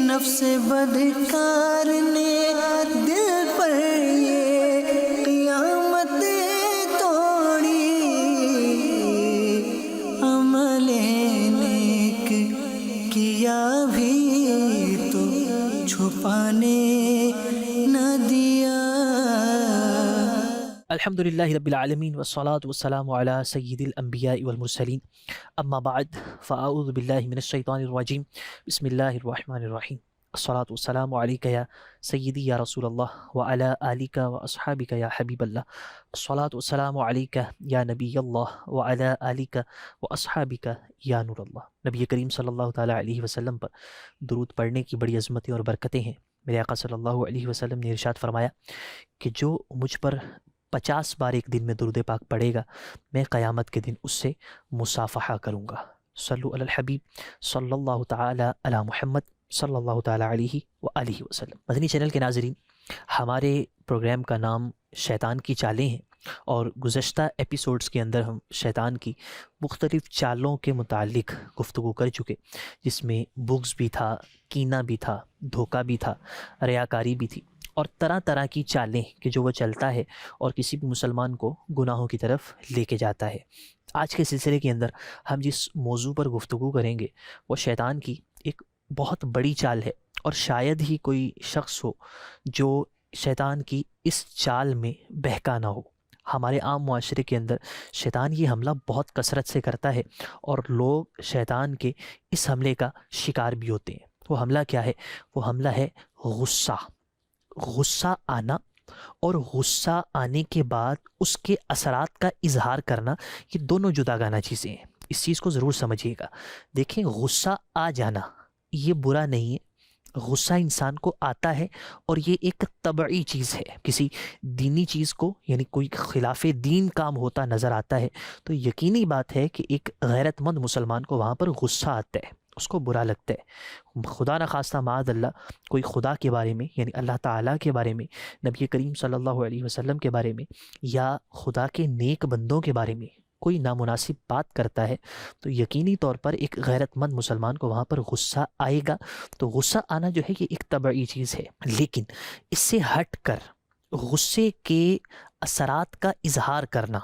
نفس بدکار نے دل پر یہ قیامت توڑی، عمل نیک کیا بھی تو چھپانے نہ دیا۔ الحمدللہ رب العالمین والصلاة والسلام علی سید الانبیاء والمرسلین، اما بعد فاعوذ باللہ من الشیطان الرجیم، بسم اللہ الرحمن الرحیم۔ الصلاة والسلام علیک یا سیدی یا رسول اللہ وعلی آلک واصحابک یا حبیب اللہ، الصلاة والسلام علیک یا نبی اللہ وعلی آلک واصحابک یا نور اللہ۔ نبی کریم صلی اللہ تعالیٰ علیہ وسلم پر درود پڑھنے کی بڑی عظمتیں اور برکتیں ہیں۔ میرے آقا صلی اللہ علیہ وسلم نے ارشاد فرمایا کہ جو مجھ پر 50 بار ایک دن میں درود پاک پڑھے گا، میں قیامت کے دن اس سے مصافحہ کروں گا۔ صلو علی الحبیب صلی اللہ تعالی علی محمد صلی اللہ تعالی علیہ وآلہ وسلم۔ مدنی چینل کے ناظرین، ہمارے پروگرام کا نام شیطان کی چالیں ہیں، اور گزشتہ ایپیسوڈز کے اندر ہم شیطان کی مختلف چالوں کے متعلق گفتگو کر چکے، جس میں بغض بھی تھا، کینہ بھی تھا، دھوکہ بھی تھا، ریاکاری بھی تھی، اور طرح طرح کی چالیں کہ جو وہ چلتا ہے اور کسی بھی مسلمان کو گناہوں کی طرف لے کے جاتا ہے۔ آج کے سلسلے کے اندر ہم جس موضوع پر گفتگو کریں گے وہ شیطان کی ایک بہت بڑی چال ہے، اور شاید ہی کوئی شخص ہو جو شیطان کی اس چال میں بہکا نہ ہو۔ ہمارے عام معاشرے کے اندر شیطان یہ حملہ بہت کثرت سے کرتا ہے، اور لوگ شیطان کے اس حملے کا شکار بھی ہوتے ہیں۔ وہ حملہ کیا ہے؟ وہ حملہ ہے غصہ آنا، اور غصہ آنے کے بعد اس کے اثرات کا اظہار کرنا، یہ دونوں جداگانہ چیزیں ہیں۔ اس چیز کو ضرور سمجھیے گا۔ دیکھیں، غصہ آ جانا یہ برا نہیں ہے، غصہ انسان کو آتا ہے، اور یہ ایک طبعی چیز ہے۔ کسی دینی چیز کو، یعنی کوئی خلاف دین کام ہوتا نظر آتا ہے تو یقینی بات ہے کہ ایک غیرت مند مسلمان کو وہاں پر غصہ آتا ہے، اس کو برا لگتا ہے۔ خدا نخواستہ معاذ اللہ کوئی خدا کے بارے میں، یعنی اللہ تعالیٰ کے بارے میں، نبی کریم صلی اللہ علیہ وسلم کے بارے میں، یا خدا کے نیک بندوں کے بارے میں کوئی نامناسب بات کرتا ہے تو یقینی طور پر ایک غیرت مند مسلمان کو وہاں پر غصہ آئے گا۔ تو غصہ آنا جو ہے یہ ایک طبعی چیز ہے، لیکن اس سے ہٹ کر غصے کے اثرات کا اظہار کرنا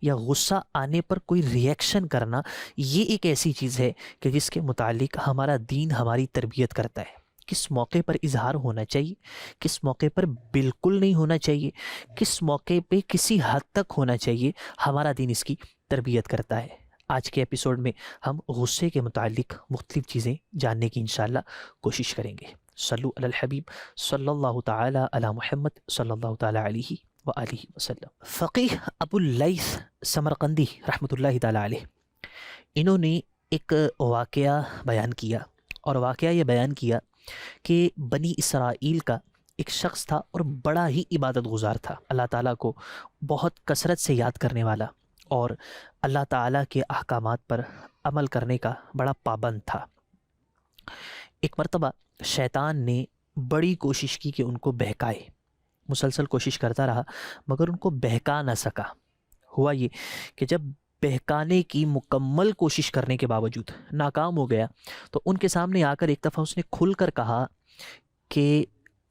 یا غصہ آنے پر کوئی ریئیکشن کرنا، یہ ایک ایسی چیز ہے کہ جس کے متعلق ہمارا دین ہماری تربیت کرتا ہے۔ کس موقع پر اظہار ہونا چاہیے، کس موقع پر بالکل نہیں ہونا چاہیے، کس موقع پہ کسی حد تک ہونا چاہیے، ہمارا دین اس کی تربیت کرتا ہے۔ آج کے ایپیسوڈ میں ہم غصے کے متعلق مختلف چیزیں جاننے کی انشاءاللہ کوشش کریں گے۔ صلو علی الحبیب صلی اللہ تعالی علی محمد صلی اللہ تعالی علیہ وآلہ وسلم۔ فقیہ ابو اللیث سمرقندی رحمۃ اللہ تعالی علیہ، انہوں نے ایک واقعہ بیان کیا، اور واقعہ یہ بیان کیا کہ بنی اسرائیل کا ایک شخص تھا اور بڑا ہی عبادت گزار تھا، اللہ تعالیٰ کو بہت کثرت سے یاد کرنے والا، اور اللہ تعالیٰ کے احکامات پر عمل کرنے کا بڑا پابند تھا۔ ایک مرتبہ شیطان نے بڑی کوشش کی کہ ان کو بہکائے، مسلسل کوشش کرتا رہا مگر ان کو بہکا نہ سکا۔ ہوا یہ کہ جب بہکانے کی مکمل کوشش کرنے کے باوجود ناکام ہو گیا تو ان کے سامنے آ کر ایک دفعہ اس نے کھل کر کہا کہ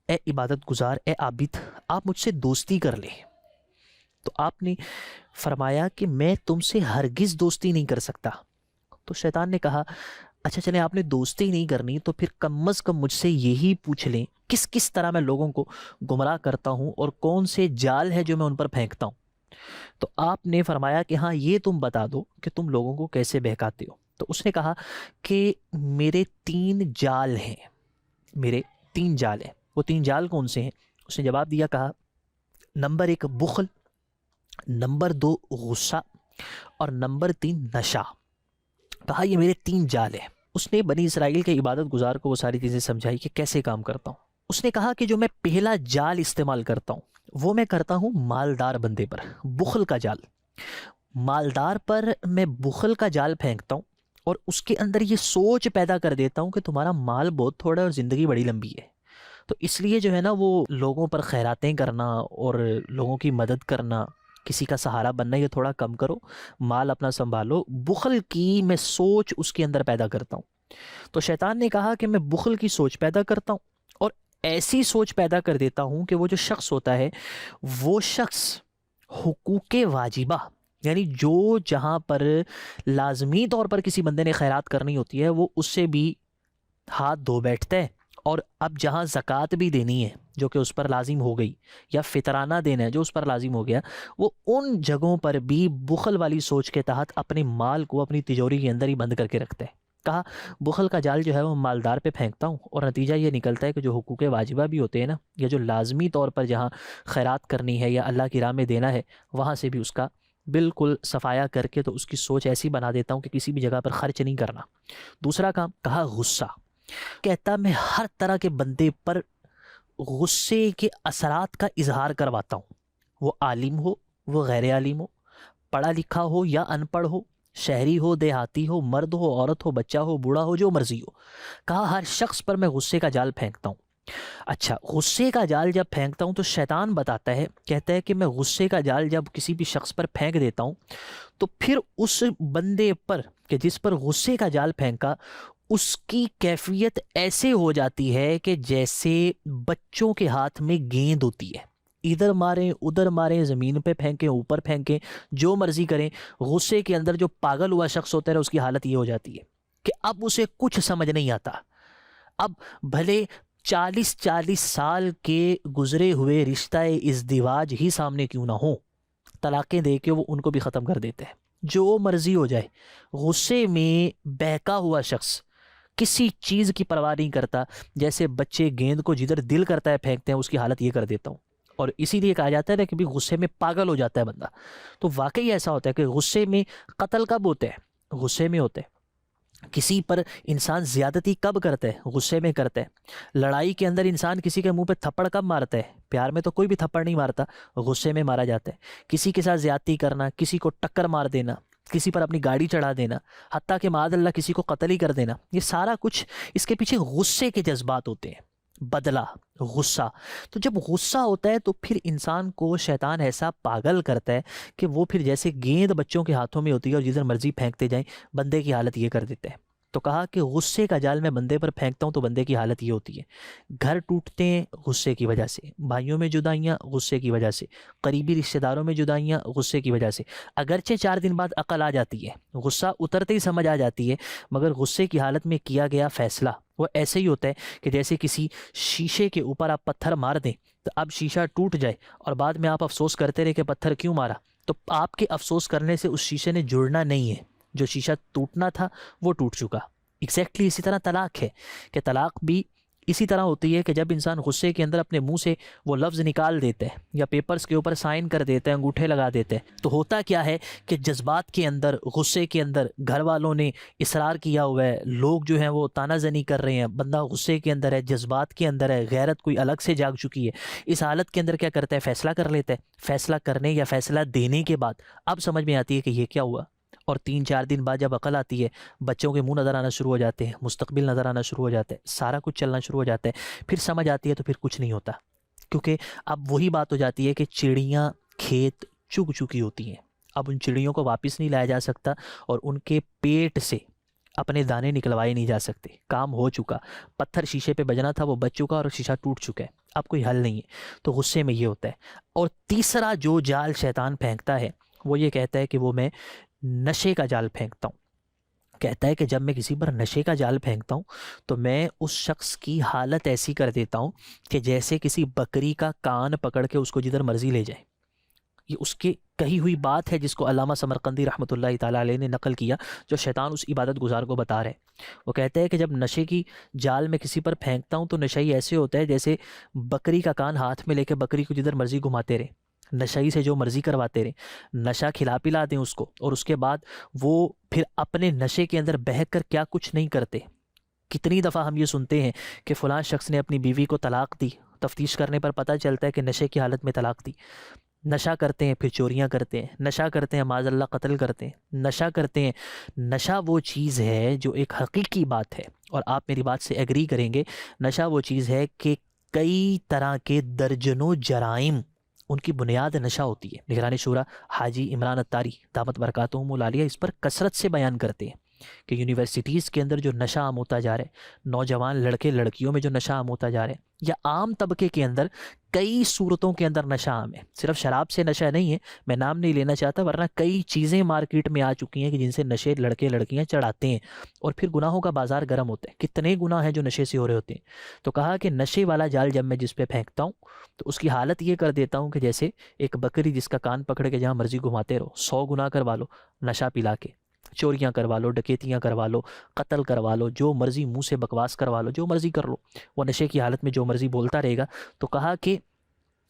اے عبادت گزار، اے عابد، آپ مجھ سے دوستی کر لیں۔ تو آپ نے فرمایا کہ میں تم سے ہرگز دوستی نہیں کر سکتا۔ تو شیطان نے کہا اچھا چلیں، آپ نے دوستی نہیں کرنی تو پھر کم از کم مجھ سے یہی پوچھ لیں کس طرح میں لوگوں کو گمراہ کرتا ہوں اور کون سے جال ہے جو میں ان پر پھینکتا ہوں۔ تو آپ نے فرمایا کہ ہاں یہ تم بتا دو کہ تم لوگوں کو کیسے بہکاتے ہو۔ تو اس نے کہا کہ میرے 3 جال ہیں، میرے 3 جال ہیں۔ وہ 3 جال کون سے ہیں؟ اس نے جواب دیا، کہا نمبر 1 بخل، نمبر 2 غصہ، اور نمبر 3 نشہ۔ کہا یہ میرے 3 جال ہیں۔ اس نے بنی اسرائیل کے عبادت گزار کو وہ ساری چیزیں سمجھائی کہ کیسے کام کرتا ہوں۔ اس نے کہا کہ جو میں پہلا جال استعمال کرتا ہوں وہ میں کرتا ہوں مالدار بندے پر، بخل کا جال۔ مالدار پر میں بخل کا جال پھینکتا ہوں اور اس کے اندر یہ سوچ پیدا کر دیتا ہوں کہ تمہارا مال بہت تھوڑا ہے اور زندگی بڑی لمبی ہے، تو اس لیے جو ہے نا وہ لوگوں پر خیراتیں کرنا اور لوگوں کی مدد کرنا، کسی کا سہارا بننا، یہ تھوڑا کم کرو، مال اپنا سنبھالو۔ بخل کی میں سوچ اس کے اندر پیدا کرتا ہوں، تو شیطان نے کہا کہ میں بخل کی سوچ پیدا کرتا ہوں اور ایسی سوچ پیدا کر دیتا ہوں کہ وہ جو شخص ہوتا ہے وہ شخص حقوق واجبہ، یعنی جو جہاں پر لازمی طور پر کسی بندے نے خیرات کرنی ہوتی ہے وہ اس سے بھی ہاتھ دھو بیٹھتا ہے، اور اب جہاں زکوٰۃ بھی دینی ہے جو کہ اس پر لازم ہو گئی، یا فطرانہ دینا ہے جو اس پر لازم ہو گیا، وہ ان جگہوں پر بھی بخل والی سوچ کے تحت اپنے مال کو اپنی تجوری کے اندر ہی بند کر کے رکھتے ہیں۔ کہا بخل کا جال جو ہے وہ مالدار پہ پھینکتا ہوں، اور نتیجہ یہ نکلتا ہے کہ جو حقوق واجبہ بھی ہوتے ہیں نا، یا جو لازمی طور پر جہاں خیرات کرنی ہے یا اللہ کی راہ میں دینا ہے وہاں سے بھی اس کا بالکل صفایا کر کے تو اس کی سوچ ایسی بنا دیتا ہوں کہ کسی بھی جگہ پر خرچ نہیں کرنا۔ دوسرا کام کہا غصہ، کہتا میں ہر طرح کے بندے پر غصے کے اثرات کا اظہار کرواتا ہوں، وہ عالم ہو وہ غیر عالم ہو، پڑھا لکھا ہو یا ان پڑھ ہو، شہری ہو دیہاتی ہو، مرد ہو عورت ہو، بچہ ہو بوڑھا ہو، جو مرضی ہو۔ کہا ہر شخص پر میں غصے کا جال پھینکتا ہوں۔ اچھا، غصے کا جال جب پھینکتا ہوں تو شیطان بتاتا ہے، کہتا ہے کہ میں غصے کا جال جب کسی بھی شخص پر پھینک دیتا ہوں تو پھر اس بندے پر کہ جس پر غصے کا جال پھینکا اس کی کیفیت ایسے ہو جاتی ہے کہ جیسے بچوں کے ہاتھ میں گیند ہوتی ہے، ادھر ماریں ادھر ماریں، زمین پہ پھینکیں اوپر پھینکیں، جو مرضی کریں، غصے کے اندر جو پاگل ہوا شخص ہوتا ہے اس کی حالت یہ ہو جاتی ہے کہ اب اسے کچھ سمجھ نہیں آتا۔ اب بھلے 40 سال کے گزرے ہوئے رشتہ ازدواج ہی سامنے کیوں نہ ہو، طلاقیں دے کے وہ ان کو بھی ختم کر دیتے ہیں، جو مرضی ہو جائے۔ غصے میں بہکا ہوا شخص کسی چیز کی پرواہ نہیں کرتا، جیسے بچے گیند کو جدھر دل کرتا ہے پھینکتے ہیں، اس کی حالت یہ کر دیتا ہوں۔ اور اسی لیے کہا جاتا ہے نا کہ بھی غصے میں پاگل ہو جاتا ہے بندہ۔ تو واقعی ایسا ہوتا ہے کہ غصے میں قتل کب ہوتے ہیں؟ غصے میں ہوتے ہیں۔ کسی پر انسان زیادتی کب کرتا ہے؟ غصے میں کرتا ہے۔ لڑائی کے اندر انسان کسی کے منہ پہ تھپڑ کب مارتا ہے؟ پیار میں تو کوئی بھی تھپڑ نہیں مارتا، غصے میں مارا جاتا ہے۔ کسی کے ساتھ زیادتی کرنا، کسی کو ٹکر مار دینا، کسی پر اپنی گاڑی چڑھا دینا، حتیٰ کہ معاذ اللہ کسی کو قتل ہی کر دینا، یہ سارا کچھ اس کے پیچھے غصے کے جذبات ہوتے ہیں، بدلہ، غصہ۔ تو جب غصہ ہوتا ہے تو پھر انسان کو شیطان ایسا پاگل کرتا ہے کہ وہ پھر جیسے گیند بچوں کے ہاتھوں میں ہوتی ہے اور جدھر مرضی پھینکتے جائیں، بندے کی حالت یہ کر دیتے ہیں۔ تو کہا کہ غصے کا جال میں بندے پر پھینکتا ہوں تو بندے کی حالت یہ ہوتی ہے، گھر ٹوٹتے ہیں غصے کی وجہ سے، بھائیوں میں جدائیاں غصے کی وجہ سے، قریبی رشتہ داروں میں جدائیاں غصے کی وجہ سے۔ اگرچہ 4 دن بعد عقل آ جاتی ہے، غصہ اترتے ہی سمجھ آ جاتی ہے، مگر غصے کی حالت میں کیا گیا فیصلہ وہ ایسے ہی ہوتا ہے کہ جیسے کسی شیشے کے اوپر آپ پتھر مار دیں تو اب شیشہ ٹوٹ جائے اور بعد میں آپ افسوس کرتے رہے کہ پتھر کیوں مارا، تو آپ کے افسوس کرنے سے اس شیشے نے جڑنا نہیں ہے، جو شیشہ ٹوٹنا تھا وہ ٹوٹ چکا۔ ایگزیکٹلی اسی طرح طلاق ہے کہ طلاق بھی اسی طرح ہوتی ہے کہ جب انسان غصے کے اندر اپنے منہ سے وہ لفظ نکال دیتے ہیں یا پیپرز کے اوپر سائن کر دیتے ہیں، انگوٹھے لگا دیتے ہیں، تو ہوتا کیا ہے کہ جذبات کے اندر، غصے کے اندر گھر والوں نے اصرار کیا ہوا ہے، لوگ جو ہیں وہ تانا زنی کر رہے ہیں، بندہ غصے کے اندر ہے، جذبات کے اندر ہے، غیرت کوئی الگ سے جاگ چکی ہے، اس حالت کے اندر کیا کرتا ہے؟ فیصلہ کر لیتا ہے۔ فیصلہ کرنے یا فیصلہ دینے کے بعد اب سمجھ میں آتی ہے کہ یہ کیا ہوا، اور 3-4 دن بعد جب عقل آتی ہے، بچوں کے منہ نظر آنا شروع ہو جاتے ہیں، مستقبل نظر آنا شروع ہو جاتا ہے، سارا کچھ چلنا شروع ہو جاتا ہے، پھر سمجھ آتی ہے تو پھر کچھ نہیں ہوتا، کیونکہ اب وہی بات ہو جاتی ہے کہ چڑیاں کھیت چگ چکی ہوتی ہیں، اب ان چڑیوں کو واپس نہیں لایا جا سکتا اور ان کے پیٹ سے اپنے دانے نکلوائے نہیں جا سکتے، کام ہو چکا، پتھر شیشے پہ بجنا تھا وہ بج چکا اور شیشہ ٹوٹ چکا ہے، اب کوئی حل نہیں ہے۔ تو غصے میں یہ ہوتا ہے۔ اور تیسرا جو جال شیطان پھینکتا ہے وہ یہ کہتا ہے کہ وہ میں نشے کا جال پھینکتا ہوں۔ کہتا ہے کہ جب میں کسی پر نشے کا جال پھینکتا ہوں تو میں اس شخص کی حالت ایسی کر دیتا ہوں کہ جیسے کسی بکری کا کان پکڑ کے اس کو جدھر مرضی لے جائے۔ یہ اس کی کہی ہوئی بات ہے جس کو علامہ سمرقندی رحمۃ اللہ تعالیٰ علیہ نے نقل کیا، جو شیطان اس عبادت گزار کو بتا رہے ہیں۔ وہ کہتے ہیں کہ جب نشے کی جال میں کسی پر پھینکتا ہوں تو نشئی ایسے ہوتا ہے جیسے بکری کا کان ہاتھ میں لے کے بکری کو جدھر مرضی گھماتے رہے، نشئی سے جو مرضی کرواتے رہے، نشہ کھلا پلا دیں اس کو، اور اس کے بعد وہ پھر اپنے نشے کے اندر بہک کر کیا کچھ نہیں کرتے۔ کتنی دفعہ ہم یہ سنتے ہیں کہ فلاں شخص نے اپنی بیوی کو طلاق دی، تفتیش کرنے پر پتہ چلتا ہے کہ نشے کی حالت میں طلاق دی۔ نشہ کرتے ہیں پھر چوریاں کرتے ہیں، نشہ کرتے ہیں معاذ اللہ قتل کرتے ہیں، نشہ کرتے ہیں۔ نشہ وہ چیز ہے جو ایک حقیقی بات ہے، اور آپ میری بات سے ایگری کریں گے، نشہ وہ چیز ہے کہ کئی طرح کے درجنوں جرائم ان کی بنیاد نشہ ہوتی ہے۔ نگران شورا حاجی عمران اتاری دامت برکاتہم العالیہ اس پر کثرت سے بیان کرتے ہیں کہ یونیورسٹیز کے اندر جو نشہ عام ہوتا جا رہا ہے، نوجوان لڑکے لڑکیوں میں جو نشہ عام ہوتا جا رہا ہے، یا عام طبقے کے اندر کئی صورتوں کے اندر نشہ عام ہے، صرف شراب سے نشہ نہیں ہے، میں نام نہیں لینا چاہتا، ورنہ کئی چیزیں مارکیٹ میں آ چکی ہیں کہ جن سے نشے لڑکے لڑکیاں چڑھاتے ہیں، اور پھر گناہوں کا بازار گرم ہوتا ہے، کتنے گناہ ہیں جو نشے سے ہو رہے ہوتے ہیں۔ تو کہا کہ نشے والا جال جب میں جس پہ پھینکتا ہوں تو اس کی حالت یہ کر دیتا ہوں کہ جیسے ایک بکری جس کا کان پکڑ کے جہاں مرضی گھماتے رہو، 100 گناہ کروا لو نشہ پلا کے، چوریاں کروا لو، ڈکیتیاں کروا لو، قتل کروا لو، جو مرضی منہ سے بکواس کروا لو، جو مرضی کر لو، وہ نشے کی حالت میں جو مرضی بولتا رہے گا۔ تو کہا کہ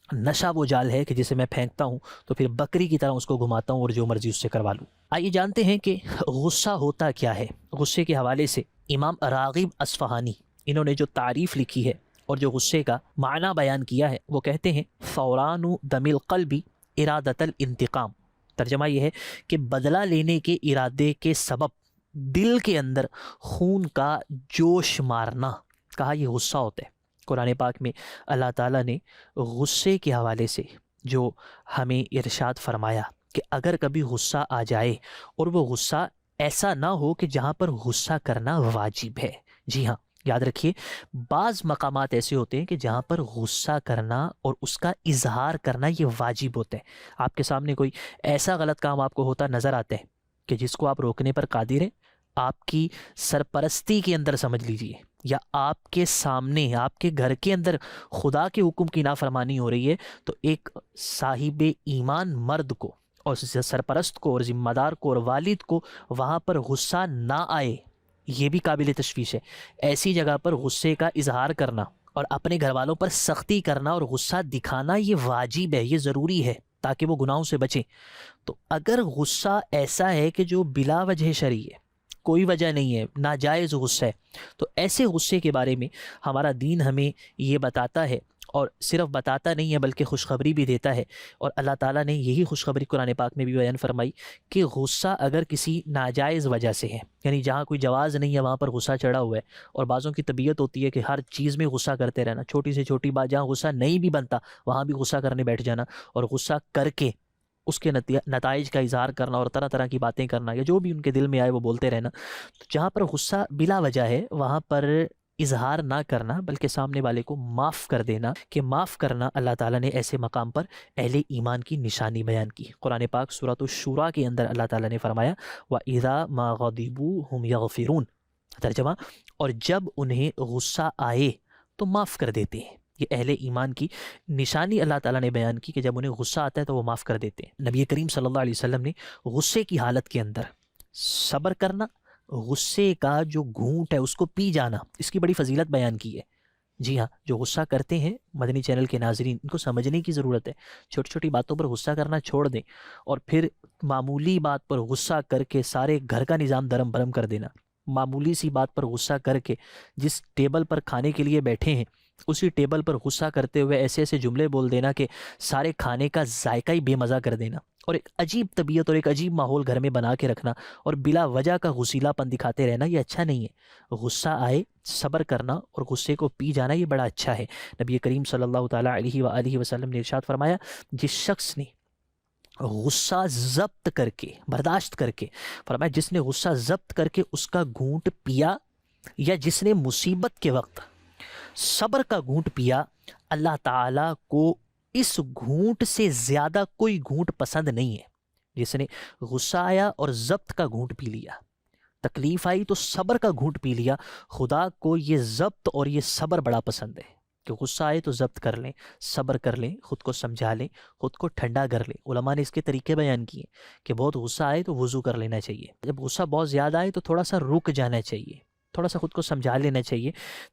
نشہ وہ جال ہے کہ جسے میں پھینکتا ہوں تو پھر بکری کی طرح اس کو گھماتا ہوں اور جو مرضی اس سے کروا لوں۔ آئیے جانتے ہیں کہ غصہ ہوتا کیا ہے۔ غصے کے حوالے سے امام راغب اصفہانی انہوں نے جو تعریف لکھی ہے اور جو غصے کا معنی بیان کیا ہے، وہ کہتے ہیں فوران دم القلب ارادت الانتقام۔ ترجمہ یہ ہے کہ بدلہ لینے کے ارادے کے سبب دل کے اندر خون کا جوش مارنا، کہا یہ غصہ ہوتا ہے۔ قرآن پاک میں اللہ تعالیٰ نے غصے کے حوالے سے جو ہمیں ارشاد فرمایا کہ اگر کبھی غصہ آ جائے اور وہ غصہ ایسا نہ ہو کہ جہاں پر غصہ کرنا واجب ہے۔ جی ہاں، یاد رکھیے، بعض مقامات ایسے ہوتے ہیں کہ جہاں پر غصہ کرنا اور اس کا اظہار کرنا یہ واجب ہوتا ہے۔ آپ کے سامنے کوئی ایسا غلط کام آپ کو ہوتا نظر آتا ہے کہ جس کو آپ روکنے پر قادر ہیں، آپ کی سرپرستی کے اندر سمجھ لیجئے، یا آپ کے سامنے آپ کے گھر کے اندر خدا کے حکم کی نافرمانی ہو رہی ہے، تو ایک صاحب ایمان مرد کو اور سرپرست کو اور ذمہ دار کو اور والد کو وہاں پر غصہ نہ آئے، یہ بھی قابل تشویش ہے۔ ایسی جگہ پر غصے کا اظہار کرنا اور اپنے گھر والوں پر سختی کرنا اور غصہ دکھانا یہ واجب ہے، یہ ضروری ہے تاکہ وہ گناہوں سے بچیں۔ تو اگر غصہ ایسا ہے کہ جو بلا وجہ شرعی ہے، کوئی وجہ نہیں ہے، ناجائز غصہ ہے، تو ایسے غصے کے بارے میں ہمارا دین ہمیں یہ بتاتا ہے، اور صرف بتاتا نہیں ہے بلکہ خوشخبری بھی دیتا ہے۔ اور اللہ تعالیٰ نے یہی خوشخبری قرآن پاک میں بھی بیان فرمائی کہ غصہ اگر کسی ناجائز وجہ سے ہے، یعنی جہاں کوئی جواز نہیں ہے وہاں پر غصہ چڑھا ہوا ہے، اور بعضوں کی طبیعت ہوتی ہے کہ ہر چیز میں غصہ کرتے رہنا، چھوٹی سے چھوٹی بات جہاں غصہ نہیں بھی بنتا وہاں بھی غصہ کرنے بیٹھ جانا، اور غصہ کر کے اس کے نتائج کا اظہار کرنا اور طرح طرح کی باتیں کرنا، یا جو بھی ان کے دل میں آئے وہ بولتے رہنا۔ تو جہاں پر غصہ بلا وجہ ہے وہاں پر اظہار نہ کرنا بلکہ سامنے والے کو معاف کر دینا، کہ معاف کرنا اللہ تعالیٰ نے ایسے مقام پر اہل ایمان کی نشانی بیان کی۔ قرآن پاک سورۃ الشورى کے اندر اللہ تعالیٰ نے فرمایا وَإِذَا مَا غَضِبُوا هُمْ يَغْفِرُونَ، ترجمہ اور جب انہیں غصہ آئے تو معاف کر دیتے ہیں۔ یہ اہل ایمان کی نشانی اللہ تعالیٰ نے بیان کی کہ جب انہیں غصہ آتا ہے تو وہ معاف کر دیتے ہیں۔ نبی کریم صلی اللہ علیہ وسلم نے غصے کی حالت کے اندر صبر کرنا، غصے کا جو گھونٹ ہے اس کو پی جانا، اس کی بڑی فضیلت بیان کی ہے۔ جی ہاں، جو غصہ کرتے ہیں مدنی چینل کے ناظرین، ان کو سمجھنے کی ضرورت ہے، چھوٹی چھوٹی باتوں پر غصہ کرنا چھوڑ دیں، اور پھر معمولی بات پر غصہ کر کے سارے گھر کا نظام درم برم کر دینا۔ معمولی سی بات پر غصہ کر کے جس ٹیبل پر کھانے کے لیے بیٹھے ہیں اسی ٹیبل پر غصہ کرتے ہوئے ایسے ایسے جملے بول دینا کہ سارے کھانے کا ذائقہ ہی بے مزہ کر دینا، اور ایک عجیب طبیعت اور ایک عجیب ماحول گھر میں بنا کے رکھنا، اور بلا وجہ کا غصیلا پن دکھاتے رہنا، یہ اچھا نہیں ہے۔ غصہ آئے صبر کرنا اور غصے کو پی جانا یہ بڑا اچھا ہے۔ نبی کریم صلی اللہ تعالیٰ علیہ وآلہ وسلم نے ارشاد فرمایا، جس شخص نے غصہ ضبط کر کے برداشت کر کے، فرمایا جس نے غصہ ضبط کر کے اس کا گھونٹ پیا، یا جس نے مصیبت کے وقت صبر کا گھونٹ پیا، اللہ تعالیٰ کو اس گھونٹ سے زیادہ کوئی گھونٹ پسند نہیں ہے۔ جس نے غصہ آیا اور ضبط کا گھونٹ پی لیا، تکلیف آئی تو صبر کا گھونٹ پی لیا، خدا کو یہ ضبط اور یہ صبر بڑا پسند ہے کہ غصہ آئے تو ضبط کر لیں، صبر کر لیں، خود کو سمجھا لیں، خود کو ٹھنڈا کر لیں۔ علماء نے اس کے طریقے بیان کیے کہ بہت غصہ آئے تو وضو کر لینا چاہیے، جب غصہ بہت زیادہ آئے تو تھوڑا سا رک جانا چاہیے، تھوڑا سا خود کو سمجھا لینا چاہیے،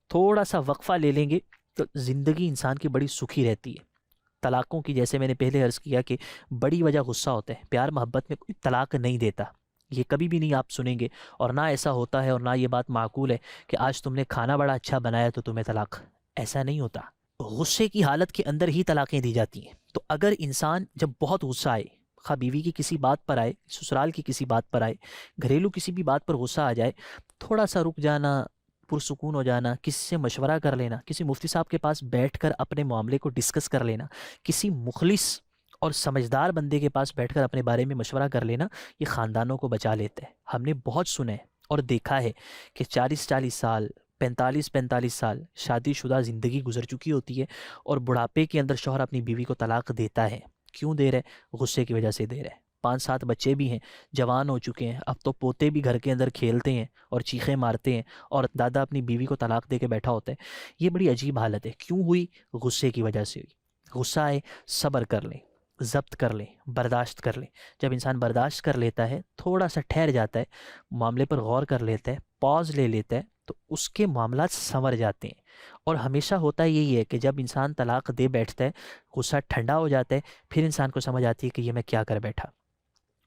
تھوڑا سا وقفہ لے لیں گے تو زندگی انسان کی بڑی سکھی رہتی ہے۔ طلاقوں کی جیسے میں نے پہلے عرض کیا کہ بڑی وجہ غصہ ہوتا ہے، پیار محبت میں کوئی طلاق نہیں دیتا، یہ کبھی بھی نہیں آپ سنیں گے، اور نہ ایسا ہوتا ہے اور نہ یہ بات معقول ہے کہ آج تم نے کھانا بڑا اچھا بنایا تو تمہیں طلاق، ایسا نہیں ہوتا۔ غصے کی حالت کے اندر ہی طلاقیں دی جاتی ہیں۔ تو اگر انسان جب بہت غصہ آئے، خواہ بیوی کی کسی بات پر آئے، سسرال کی کسی بات پر آئے، گھریلو کسی بھی بات پر غصہ آ جائے، تھوڑا سا رک جانا، پرسکون ہو جانا، کسی سے مشورہ کر لینا، کسی مفتی صاحب کے پاس بیٹھ کر اپنے معاملے کو ڈسکس کر لینا، کسی مخلص اور سمجھدار بندے کے پاس بیٹھ کر اپنے بارے میں مشورہ کر لینا، یہ خاندانوں کو بچا لیتا ہے۔ ہم نے بہت سنا ہے اور دیکھا ہے کہ 40-40 سال 45-45 سال شادی شدہ زندگی گزر چکی ہوتی ہے اور بڑھاپے کے اندر شوہر اپنی بیوی کو طلاق دیتا ہے. کیوں دے رہا ہے؟ غصے کی وجہ سے دے رہا ہے. 5-7 بچے بھی ہیں، جوان ہو چکے ہیں، اب تو پوتے بھی گھر کے اندر کھیلتے ہیں اور چیخیں مارتے ہیں، اور دادا اپنی بیوی کو طلاق دے کے بیٹھا ہوتا ہے. یہ بڑی عجیب حالت ہے. کیوں ہوئی؟ غصے کی وجہ سے ہوئی. غصہ آئے، صبر کر لیں، ضبط کر لیں، برداشت کر لیں. جب انسان برداشت کر لیتا ہے، تھوڑا سا ٹھہر جاتا ہے، معاملے پر غور کر لیتا ہے، پاز لے لیتا ہے، تو اس کے معاملات سنور جاتے ہیں. اور ہمیشہ ہوتا یہی ہے کہ جب انسان طلاق دے بیٹھتا ہے، غصہ ٹھنڈا ہو جاتا ہے، پھر انسان کو سمجھ آتی ہے کہ یہ میں کیا کر بیٹھا.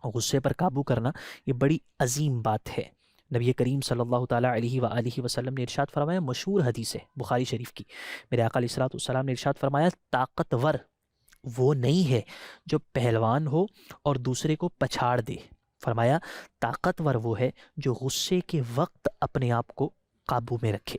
غصے پر قابو کرنا یہ بڑی عظیم بات ہے. نبی کریم صلی اللہ تعالیٰ علیہ وآلہ وسلم نے ارشاد فرمایا، مشہور حدیث ہے بخاری شریف کی، میرے آقا علیہ الصلوۃ والسلام نے ارشاد فرمایا، طاقتور وہ نہیں ہے جو پہلوان ہو اور دوسرے کو پچھاڑ دے. فرمایا طاقتور وہ ہے جو غصے کے وقت اپنے آپ کو قابو میں رکھے.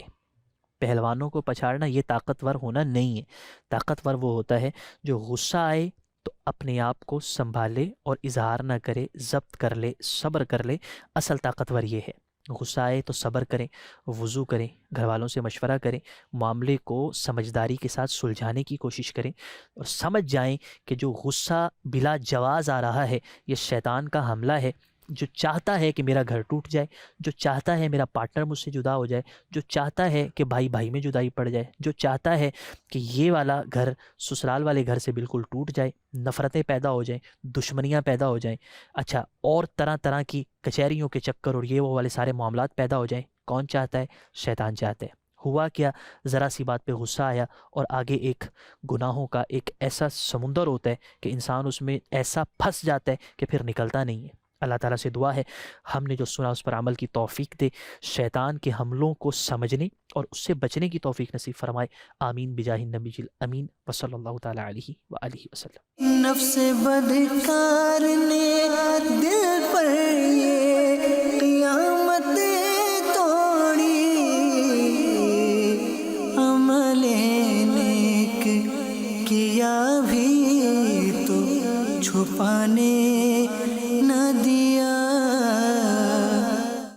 پہلوانوں کو پچھاڑنا یہ طاقتور ہونا نہیں ہے. طاقتور وہ ہوتا ہے جو غصہ آئے تو اپنے آپ کو سنبھالے اور اظہار نہ کرے، ضبط کر لے، صبر کر لے. اصل طاقتور یہ ہے. غصہ آئے تو صبر کریں، وضو کریں، گھر والوں سے مشورہ کریں، معاملے کو سمجھداری کے ساتھ سلجھانے کی کوشش کریں، اور سمجھ جائیں کہ جو غصہ بلا جواز آ رہا ہے یہ شیطان کا حملہ ہے، جو چاہتا ہے کہ میرا گھر ٹوٹ جائے، جو چاہتا ہے میرا پارٹنر مجھ سے جدا ہو جائے، جو چاہتا ہے کہ بھائی بھائی میں جدائی پڑ جائے، جو چاہتا ہے کہ یہ والا گھر سسرال والے گھر سے بالکل ٹوٹ جائے، نفرتیں پیدا ہو جائیں، دشمنیاں پیدا ہو جائیں، اچھا اور طرح طرح کی کچہریوں کے چکر اور یہ وہ والے سارے معاملات پیدا ہو جائیں. کون چاہتا ہے؟ شیطان چاہتا ہے. ہوا کیا؟ ذرا سی بات پہ غصہ آیا اور آگے ایک گناہوں کا ایک ایسا سمندر ہوتا ہے کہ انسان اس میں ایسا پھنس جاتا ہے کہ پھر نکلتا نہیں ہے. اللہ تعالیٰ سے دعا ہے ہم نے جو سنا اس پر عمل کی توفیق دے، شیطان کے حملوں کو سمجھنے اور اس سے بچنے کی توفیق نصیب فرمائے. آمین بجاہ النبی الامین وصلی اللہ تعالیٰ علیہ وآلہ وسلم. نفس بدکار نے دل پر یہ قیامت توڑی، عمل نیک کیا بھی تو چھپانے